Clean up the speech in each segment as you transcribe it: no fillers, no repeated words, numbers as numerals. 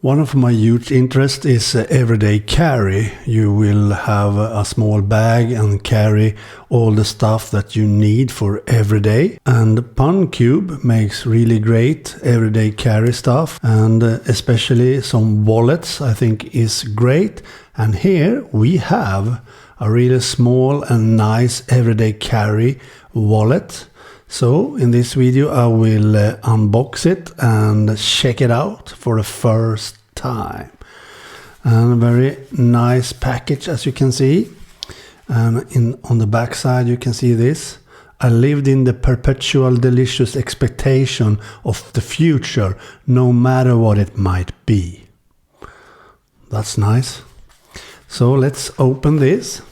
One of my huge interests is everyday carry. You will have a small bag and carry all the stuff that you need for every day. And PUNCUBE makes really great everyday carry stuff, and especially some wallets I think is great. And here we have a really small and nice everyday carry wallet. So in this video I will unbox it and check it out for the first time. And a very nice package, as you can see. And on the back side you can see this. I lived in the perpetual delicious expectation of the future, no matter what it might be. That's nice. So let's open this.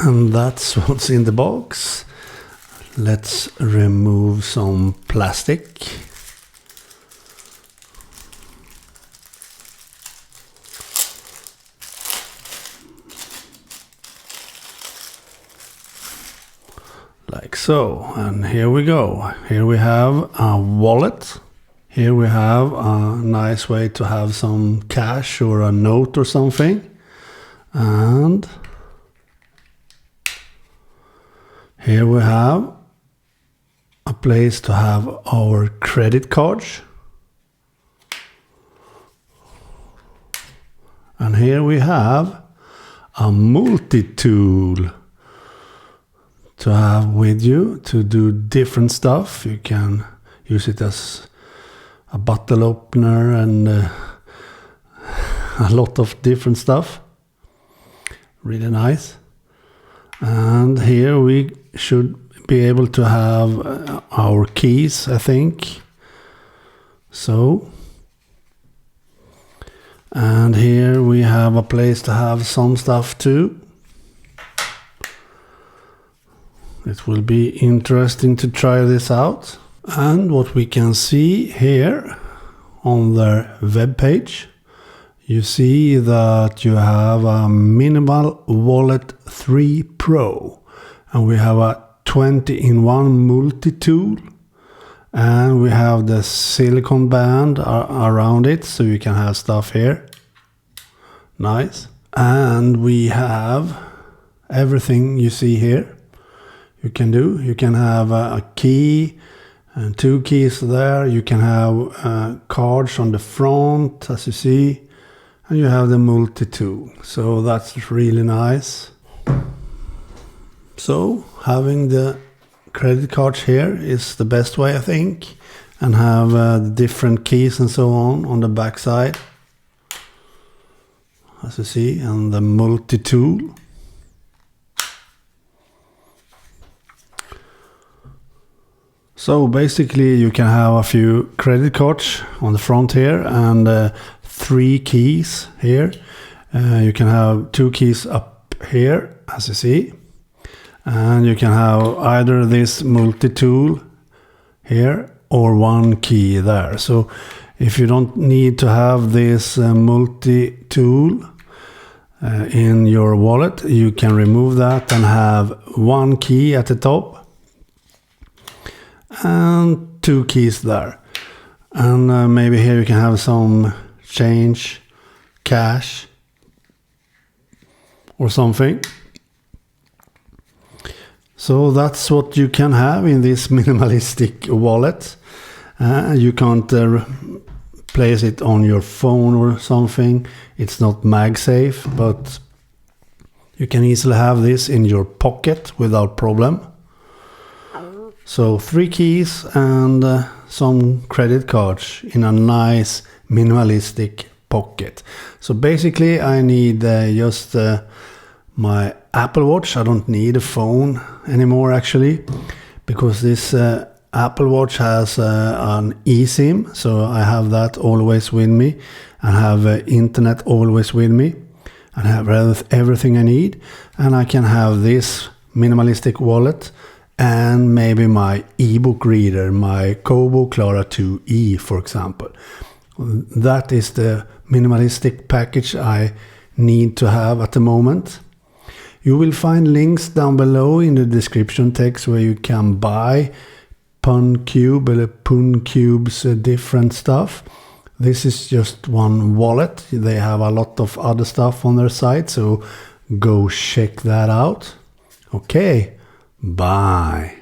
And that's what's in the box. Let's remove some plastic. Like so. And here we go. Here we have a wallet. Here we have a nice way to have some cash or a note or something. And here we have a place to have our credit cards. And here we have a multi-tool to have with you to do different stuff. You can use it as a bottle opener and a lot of different stuff. Really nice. And here we should be able to have our keys, I think. So. And here we have a place to have some stuff too. It will be interesting to try this out. And what we can see here on their web page, you see that you have a Minimal Wallet 3 Pro, and we have a 20-in-1 multi-tool, and we have the silicone band around it, so you can have stuff here. Nice. And we have everything you see here. You can have a key and 2 keys there. You can have cards on the front, as you see. And you have the multi-tool, so that's really nice. So having the credit cards here is the best way, I think, and have the different keys and so on the back side, as you see, and the multi-tool. So basically you can have a few credit cards on the front here and 3 keys here. You can have 2 keys up here, as you see, and you can have either this multi-tool here or 1 key there. So if you don't need to have this multi-tool in your wallet, you can remove that and have 1 key at the top and 2 keys there. And maybe here you can have some change, cash or something. So that's what you can have in this minimalistic wallet. You can't place it on your phone or something. It's not MagSafe, but you can easily have this in your pocket without problem. So 3 keys and some credit cards in a nice minimalistic pocket. So basically I need just my Apple Watch. I don't need a phone anymore, actually, because this Apple Watch has an eSIM, so I have that always with me and have internet always with me and have everything I need. And I can have this minimalistic wallet and maybe my ebook reader, my Kobo Clara 2e, for example. That is the minimalistic package I need to have at the moment. You will find links down below in the description text where you can buy PUNCUBE or PUNCUBE's different stuff. This is just one wallet. They have a lot of other stuff on their site, so go check that out. Okay, bye.